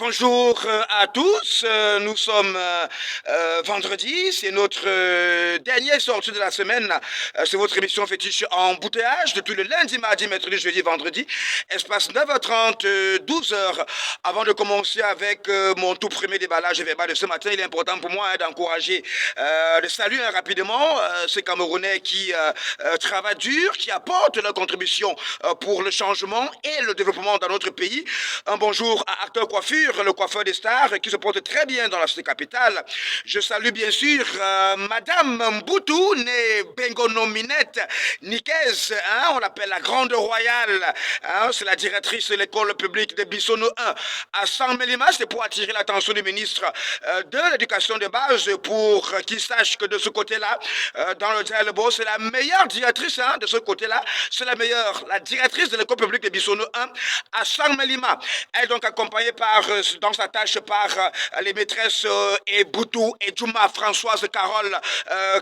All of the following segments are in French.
Bonjour à tous. Nous sommes vendredi, c'est notre dernière sortie de la semaine. C'est votre émission fétiche en bouteillage depuis le lundi, mardi, mercredi, jeudi, vendredi. Espace 9h30, 12h. Avant de commencer avec mon tout premier déballage verbal de ce matin, il est important pour moi d'encourager, de saluer rapidement ces Camerounais qui travaillent dur, qui apportent leur contribution pour le changement et le développement dans notre pays. Un bonjour à Acteur Coiffure, le coiffeur des stars, qui se porte très bien dans la cité capitale. Je salue bien sûr Madame Mboutou, née Bengonominette Nikez, hein, on l'appelle la Grande Royale. Hein, c'est la directrice de l'école publique de Bissonneau 1 à San-Mélima. C'est pour attirer l'attention du ministre de l'Éducation de base pour qu'il sache que de ce côté-là, dans le dialogue, c'est la meilleure directrice hein, de ce côté-là. C'est la meilleure, la directrice de l'école publique de Bissonneau 1 à San-Mélima. Elle est donc accompagnée par, dans sa tâche par les maîtresses Eboutou et Djouma Françoise Carole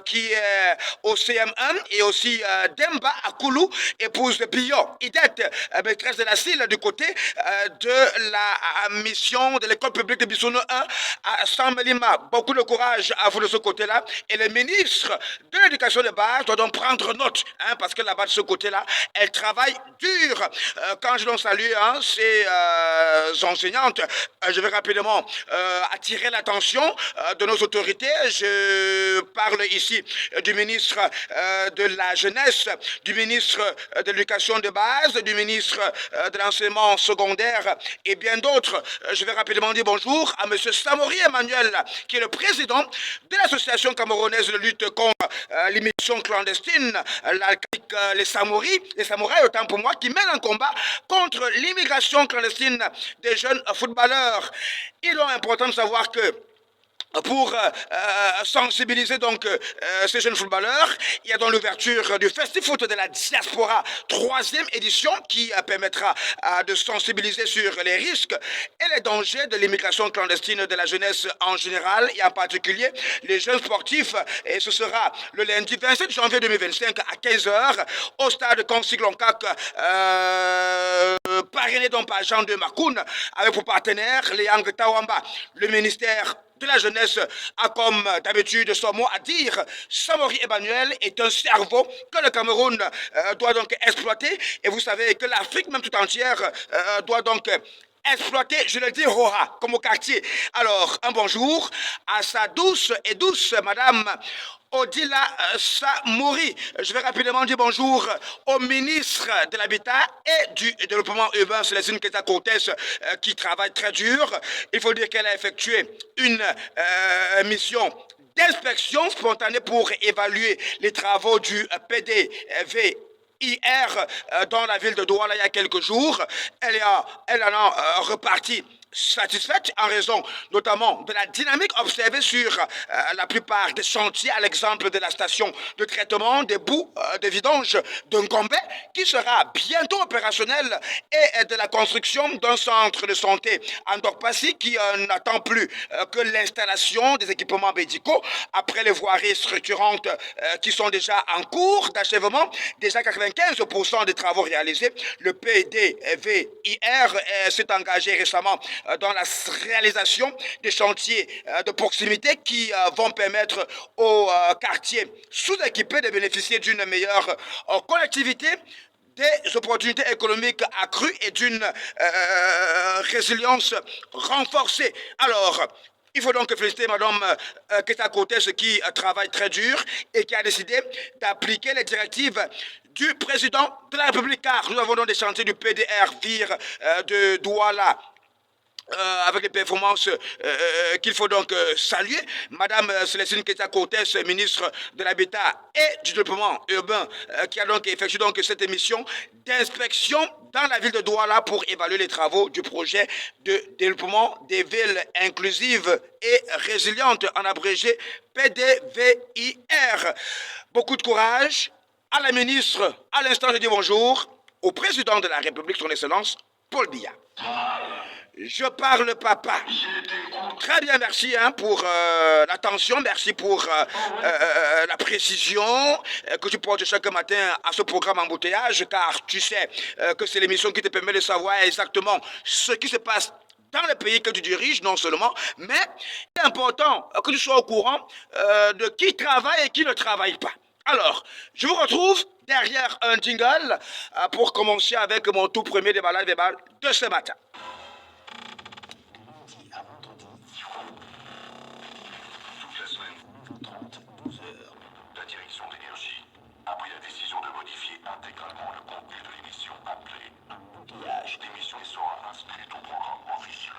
qui est au CM1 et aussi Demba Akoulou, épouse de Biyo Idette, maîtresse de la CIL du côté de la mission de l'école publique de Bissonneau 1 à San-Mélima. Beaucoup de courage à vous de ce côté-là et le ministre de l'éducation de base doit donc prendre note hein, parce que là-bas de ce côté-là, elle travaille dur. Quand je donc salue hein, ces enseignantes, je vais rapidement attirer l'attention de nos autorités. Je parle ici du ministre de la Jeunesse, du ministre de l'Éducation de base, du ministre de l'Enseignement secondaire et bien d'autres. Je vais rapidement dire bonjour à M. Samori Emmanuel, qui est le président de l'Association camerounaise de lutte contre l'immigration clandestine, les samouraïs autant pour moi, qui mènent un combat contre l'immigration clandestine des jeunes footballeurs. Il est important de savoir que pour sensibiliser donc ces jeunes footballeurs, il y a dans l'ouverture du Festi-Foot de la Diaspora, 3e édition, qui permettra de sensibiliser sur les risques et les dangers de l'immigration clandestine de la jeunesse en général et en particulier les jeunes sportifs. Et ce sera le lundi 27 janvier 2025 à 15h au stade Consiglonkak, parrainé donc par Jean de Makoun, avec pour partenaire Léang Tawamba. Le ministère de la jeunesse a comme d'habitude son mot à dire. Samori Emmanuel est un cerveau que le Cameroun doit donc exploiter et vous savez que l'Afrique même tout entière doit donc exploiter, je le dis, Roha, comme au quartier. Alors, un bonjour à sa douce Madame Odila Samouri. Je vais rapidement dire bonjour au ministre de l'Habitat et du Développement urbain, Célestine Keta-Cortès, qui travaille très dur. Il faut dire qu'elle a effectué une mission d'inspection spontanée pour évaluer les travaux du PDV hier dans la ville de Douala il y a quelques jours. Elle en a reparti satisfaite en raison notamment de la dynamique observée sur la plupart des chantiers, à l'exemple de la station de traitement des boues de vidange de Ngombe qui sera bientôt opérationnelle et de la construction d'un centre de santé en Dokpasi qui n'attend plus que l'installation des équipements médicaux après les voiries structurantes qui sont déjà en cours d'achèvement, déjà 95% des travaux réalisés. Le PDVIR s'est engagé récemment dans la réalisation des chantiers de proximité qui vont permettre aux quartiers sous-équipés de bénéficier d'une meilleure connectivité, des opportunités économiques accrues et d'une résilience renforcée. Alors, il faut donc féliciter Mme Keta Cortès qui travaille très dur et qui a décidé d'appliquer les directives du président de la République, car nous avons donc des chantiers du PDR VIR de Douala avec les performances qu'il faut donc saluer. Madame Célestine Keta-Cortès, ministre de l'Habitat et du Développement urbain, qui a donc effectué donc cette émission d'inspection dans la ville de Douala pour évaluer les travaux du projet de développement des villes inclusives et résilientes, en abrégé PDVIR. Beaucoup de courage à la ministre. À l'instant, je dis bonjour au président de la République, son Excellence, Paul Biya. Je parle papa. Très bien, merci hein, pour l'attention, merci pour la précision que tu portes chaque matin à ce programme embouteillage, car tu sais que c'est l'émission qui te permet de savoir exactement ce qui se passe dans le pays que tu diriges, non seulement, mais il est important que tu sois au courant de qui travaille et qui ne travaille pas. Alors, je vous retrouve derrière un jingle pour commencer avec mon tout premier déballage verbal de ce matin. Toute la semaine, 30, 12 heures, la direction d'énergie a pris la décision de modifier intégralement le contenu de l'émission appelée Outillage. L'émission sera inscrite au programme officiel.